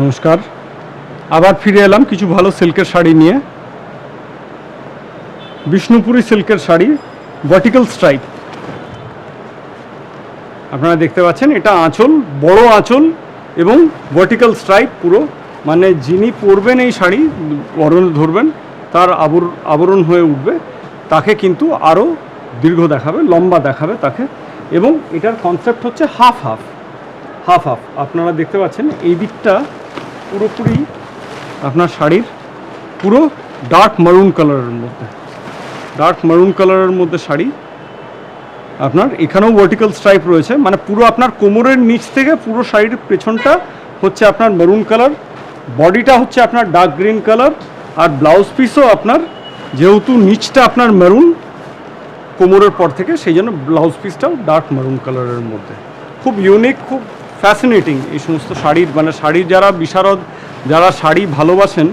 নমস্কার, আবার ফিরে এলাম কিছু ভালো সিল্কের শাড়ি নিয়ে। বিষ্ণুপুরি সিল্কের শাড়ি, ভার্টিক্যাল স্ট্রাইপ। আপনারা দেখতে পাচ্ছেন, এটা আঁচল, বড় আঁচল এবং ভার্টিক্যাল স্ট্রাইপ পুরো। মানে যিনি পরবেন এই শাড়ি, বরণ ধরবেন, তার আবরণ হয়ে উঠবে, তাকে কিন্তু আরও দীর্ঘ দেখাবে, লম্বা দেখাবে তাকে। এবং এটার কনসেপ্ট হচ্ছে হাফ হাফ হাফ হাফ। আপনারা দেখতে পাচ্ছেন এই দিকটা পুরোপুরি আপনার শাড়ির পুরো ডার্ক মারুন কালারের মধ্যে, ডার্ক মারুন কালারের মধ্যে শাড়ি। আপনার এখানেও ভার্টিক্যাল স্ট্রাইপ রয়েছে, মানে পুরো আপনার কোমরের নিচ থেকে পুরো শাড়ির পেছনটা হচ্ছে আপনার মারুন কালার, বডিটা হচ্ছে আপনার ডার্ক গ্রিন কালার, আর ব্লাউজ পিসও আপনার, যেহেতু নিচটা আপনার মেরুন কোমরের পর থেকে, সেই জন্য ব্লাউজ পিসটাও ডার্ক মারুন কালারের মধ্যে। খুব ইউনিক, খুব ফ্যাসিনেটিং এই সমস্ত শাড়ির, মানে শাড়ির যারা বিশারদ, যারা শাড়ি ভালোবাসেন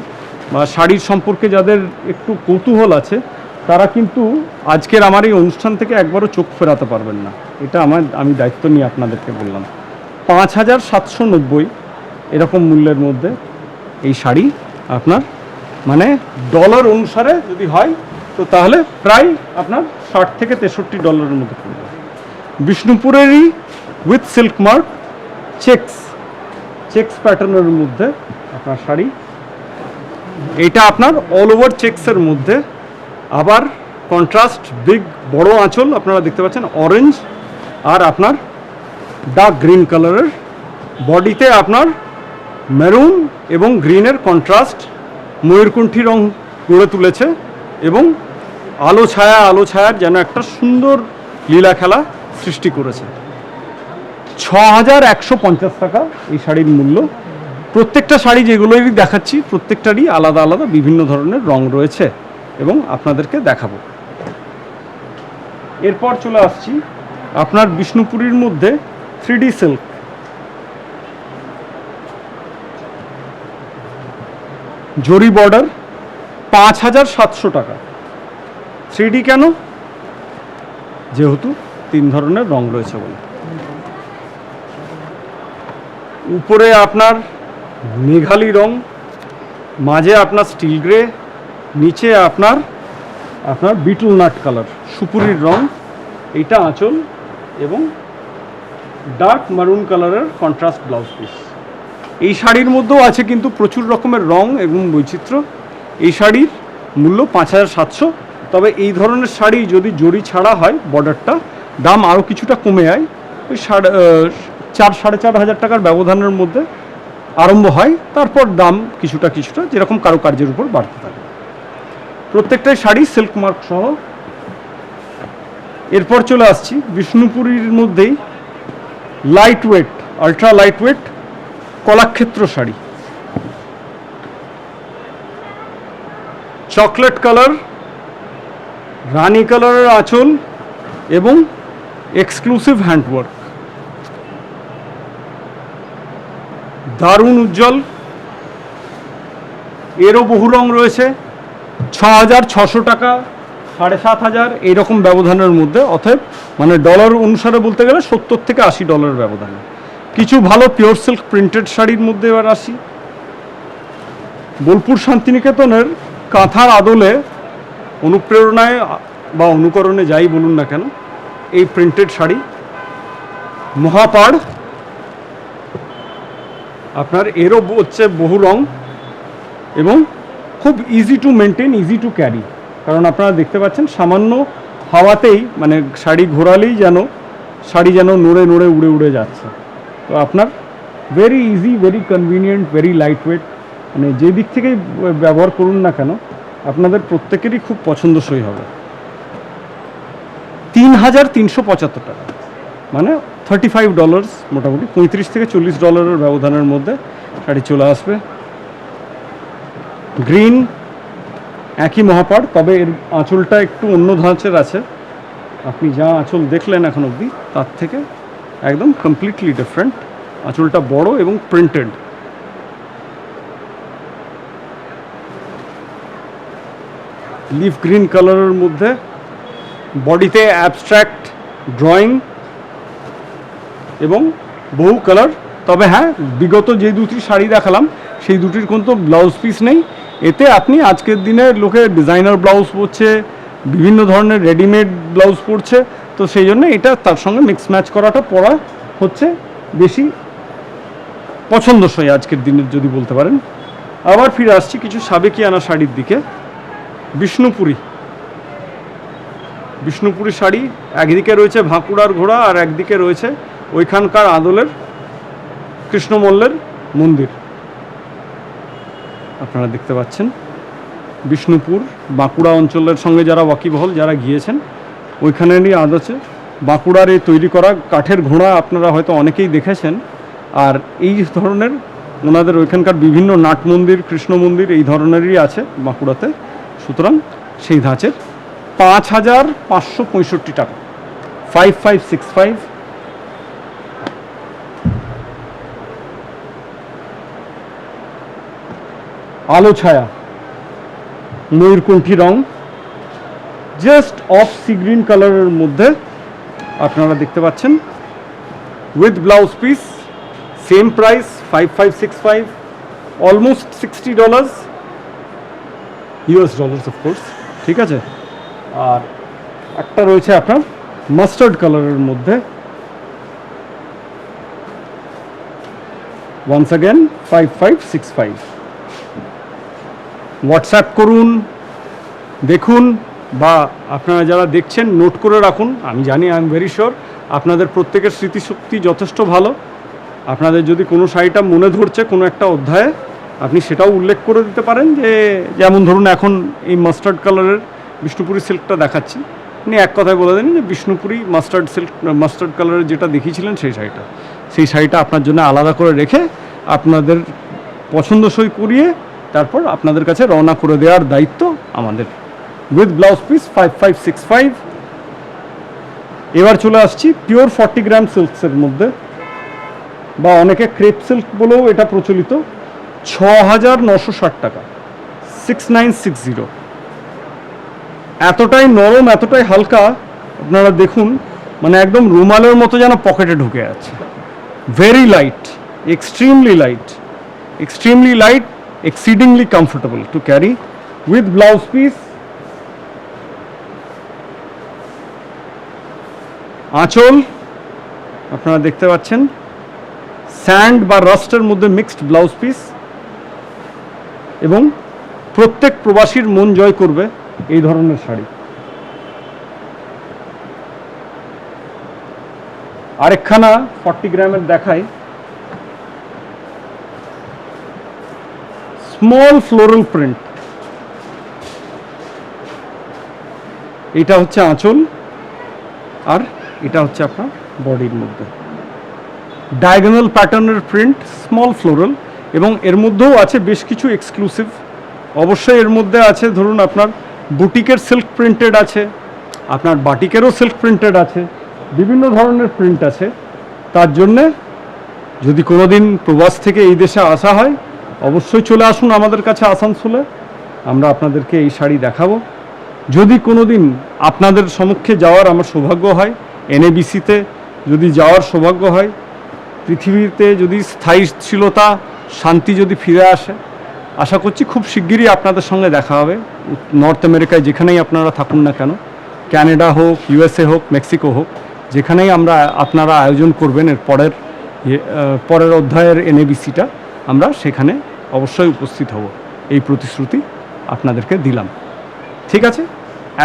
বা শাড়ির সম্পর্কে যাদের একটু কৌতূহল আছে, তারা কিন্তু আজকের আমার এই অনুষ্ঠান থেকে একবারও চোখ ফেরাতে পারবেন না। এটা আমি দায়িত্ব নিয়ে আপনাদেরকে বললাম। 5790 এরকম মূল্যের মধ্যে এই শাড়ি আপনার, মানে ডলার অনুসারে যদি হয় তো তাহলে প্রায় আপনার $60 থেকে $63 মধ্যে পড়বে। বিষ্ণুপুরেরই উইথ সিল্ক মার্ক চেক্স প্যাটার্নের মধ্যে আপনার শাড়ি। এটা আপনার অল ওভার চেক্সের মধ্যে, আবার কন্ট্রাস্ট বিগ বড় আঁচল আপনারা দেখতে পাচ্ছেন, অরেঞ্জ আর আপনার ডার্ক গ্রিন কালারের। বডিতে আপনার মেরুন এবং গ্রিনের কন্ট্রাস্ট ময়ূরকণ্ঠী রং গড়ে তুলেছে, এবং আলো ছায়ার যেন একটা সুন্দর লীলা খেলা সৃষ্টি করেছে। 6150 টাকা এই শাড়ির মূল্য। প্রত্যেকটা শাড়ি যেগুলোই দেখাচ্ছি, প্রত্যেকটারই আলাদা আলাদা বিভিন্ন ধরনের রং রয়েছে এবং আপনাদেরকে দেখাবো। এরপর চলে আসছি আপনার বিষ্ণুপুরীর মধ্যে 3D সিল্ক। জরি বর্ডার, 5700 টাকা। 3D কেন? যেহেতু 3 ধরনের রং রয়েছে বলে। উপরে আপনার মেঘালি রং, মাঝে আপনার স্টিল গ্রে, নিচে আপনার বিটল নাট কালার, সুপুরির রং। এইটা আঁচল এবং ডার্ক মারুন কালারের কন্ট্রাস্ট ব্লাউজ পিস। এই শাড়ির মধ্যেও আছে কিন্তু প্রচুর রকমের রং এবং বৈচিত্র্য। এই শাড়ির মূল্য 5700। তবে এই ধরনের শাড়ি যদি জরি ছাড়া হয়, বর্ডারটা দাম আরও কিছুটা কমে যায়, ওই 4,500 টাকার ব্যবধানের মধ্যে আরম্ভ হয়, তারপর দাম কিছুটা যেরকম কারুকার্যের উপর বাড়তে থাকে। প্রত্যেকটাই শাড়ি সিল্ক মার্ক সহ। এরপর চলে আসছি বিষ্ণুপুরীর মধ্যেই light weight, ultra light weight Kalakshetra sari. Chocolate colour, রানী কালারের আঁচল এবং এক্সক্লুসিভ হ্যান্ডওয়ার্ক, দারুণ উজ্জ্বল। এরও বহু রং রয়েছে। 6600 টাকা, 7500 এইরকম ব্যবধানের মধ্যে। অতএব মানে ডলার অনুসারে বলতে গেলে $70 থেকে $80 ব্যবধানে। কিছু ভালো পিওর সিল্ক প্রিন্টেড শাড়ির মধ্যে এবার আসি। বোলপুর শান্তিনিকেতনের কাঁথার আদলে, অনুপ্রেরণায় বা অনুকরণে যাই বলুন না কেন, এই প্রিন্টেড শাড়ি মহাপাড় আপনার। এরও হচ্ছে বহু রং এবং খুব easy to maintain, easy to carry. কারণ আপনারা দেখতে পাচ্ছেন সামান্য হাওয়াতেই, মানে শাড়ি ঘোরালেই যেন শাড়ি নড়ে নড়ে উড়ে যাচ্ছে। তো আপনার very easy, very convenient, very light weight. মানে যে দিক থেকেই ব্যবহার করুন না কেন, আপনাদের প্রত্যেকেরই খুব পছন্দসই হবে। 3375 টাকা, মানে $35, মোটামুটি $35 থেকে $40 ব্যবধানের মধ্যে শাড়ি চলে আসবে। গ্রিন, একই মহাপাড়, তবে এর আঁচলটা একটু অন্য ধাঁচের আছে। আপনি যা আঁচল দেখলেন এখন অবধি, তার থেকে একদম কমপ্লিটলি ডিফারেন্ট। আঁচলটা বড় এবং প্রিন্টেড। লিফ গ্রিন কালারের মধ্যে, বডিতে অ্যাবস্ট্রাক্ট ড্রয়িং এবং বহু কালার তবে হ্যাঁ, বিগত যে দুটি শাড়ি দেখালাম সেই দুটির কিন্তু ব্লাউজ পিস নেই। এতে আপনি আজকের দিনে লোকে ডিজাইনার ব্লাউজ পরছে, বিভিন্ন ধরনের রেডিমেড ব্লাউজ পরছে, তো সেই জন্য এটা তার সঙ্গে মিক্স ম্যাচ করাটা পরা হচ্ছে বেশি পছন্দসই আজকের দিনের, যদি বলতে পারেন। আবার ফিরে আসছি কিছু সাবেকিয়ানা শাড়ির দিকে। বিষ্ণুপুরি শাড়ি, একদিকে রয়েছে ভাঁকুড়ার ঘোড়া আর একদিকে রয়েছে ওইখানকার আদলের কৃষ্ণমল্লের মন্দির। আপনারা দেখতে পাচ্ছেন বিষ্ণুপুর বাঁকুড়া অঞ্চলের সঙ্গে যারা ওয়াকিবহল, যারা গিয়েছেন, ওইখানেরই আদ আছে। বাঁকুড়ার এই তৈরি করা কাঠের ঘোড়া আপনারা হয়তো অনেকেই দেখেছেন। আর এই ধরনের ওনাদের ওইখানকার বিভিন্ন নাট মন্দির, কৃষ্ণ মন্দির এই ধরনেরই আছে বাঁকুড়াতে। সুতরাং সেই ধাঁচের 5,565 টাকা, 5565। আলো ছায়া ময়ূরকণ্ঠী রং, জাস্ট অফ সি গ্রিন কালারের মধ্যে আপনারা দেখতে পাচ্ছেন, with blouse piece, same price 5565, almost $60, US dollars of course, ঠিক আছে। আর একটা রয়েছে আপনার মাস্টার্ড কালারের মধ্যে, ওয়ান্স অ্যাগেন 5565। হোয়াটসঅ্যাপ করুন, দেখুন, বা আপনারা যারা দেখছেন নোট করে রাখুন। আমি জানি, আই এম ভেরি শিওর আপনাদের প্রত্যেকের স্মৃতিশক্তি যথেষ্ট ভালো। আপনাদের যদি কোনো শাড়িটা মনে ধরছে কোনো একটা অধ্যায়ে, আপনি সেটাও উল্লেখ করে দিতে পারেন। যে যেমন ধরুন এখন এই মাস্টার্ড কালারের বিষ্ণুপুরি সিল্কটা দেখাচ্ছি, আপনি এক কথায় বলে দিন যে বিষ্ণুপুরি মাস্টার্ড কালারের যেটা দেখিয়েছিলেন সেই শাড়িটা আপনার জন্য আলাদা করে রেখে আপনাদের পছন্দসই করিয়ে তারপর আপনাদের কাছে রওনা করে দেওয়ার দায়িত্ব আমাদের, উইথ ব্লাউজ পিস 5565। এবার চলে আসছি পিওর 40 গ্রাম সিল্কসের মধ্যে, বা অনেকে ক্রেপ সিল্ক বলেও এটা প্রচলিত, 6,960 টাকা, 6960। এতটাই নরম, এতটাই হালকা, আপনারা দেখুন, মানে একদম রুমালের মতো যেন পকেটে ঢুকে আছে। Very light, extremely light, exceedingly comfortable to carry, with blouse piece, আঁচল আপনারা দেখতে পাচ্ছেন, স্যান্ড বা রাস্টের মধ্যে মিক্সড ব্লাউজ পিস, এবং প্রত্যেক প্রবাসীর মন জয় করবে এই ধরনের শাড়ি। আরেকখানা 40 গ্রামের দেখাই, স্মল ফ্লোরাল প্রিন্ট। এটা হচ্ছে আঁচল, আর এটা হচ্ছে আপনার বডির মধ্যে ডায়াগোনাল প্যাটার্নের প্রিন্ট, স্মল ফ্লোরাল, এবং এর মধ্যেও আছে বেশ কিছু এক্সক্লুসিভ। অবশ্যই এর মধ্যে আছে ধরুন আপনার বুটিকের সিল্ক প্রিন্টেড আছে, আপনার বাটিকেরও সিল্ক প্রিন্টেড আছে, বিভিন্ন ধরনের প্রিন্ট আছে। তার জন্যে যদি কোনো দিন প্রবাস থেকে এই দেশে আসা হয়, অবশ্যই চলে আসুন আমাদের কাছে আসানসোলে, আমরা আপনাদেরকে এই শাড়ি দেখাবো। যদি কোনো দিন আপনাদের সম্মুখে যাওয়ার আমার সৌভাগ্য হয়, NABCতে যদি যাওয়ার সৌভাগ্য হয়, পৃথিবীতে যদি স্থায়ীশীলতা, শান্তি যদি ফিরে আসে, আশা করছি খুব শিগগিরই আপনাদের সঙ্গে দেখা হবে। নর্থ আমেরিকায় যেখানেই আপনারা থাকুন না কেন, ক্যানাডা হোক, USA হোক, মেক্সিকো হোক, যেখানেই আপনারা আয়োজন করবেন এর পরের অধ্যায়ের NABCটা, আমরা সেখানে অবশ্যই উপস্থিত হব, এই প্রতিশ্রুতি আপনাদেরকে দিলাম। ঠিক আছে,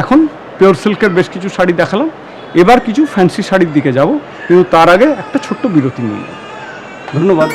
এখন পিওর সিল্কের বেশ কিছু শাড়ি দেখালাম, এবার কিছু ফ্যান্সি শাড়ির দিকে যাব, কিন্তু তার আগে একটা ছোট্ট বিরতি নিয়ে। ধন্যবাদ।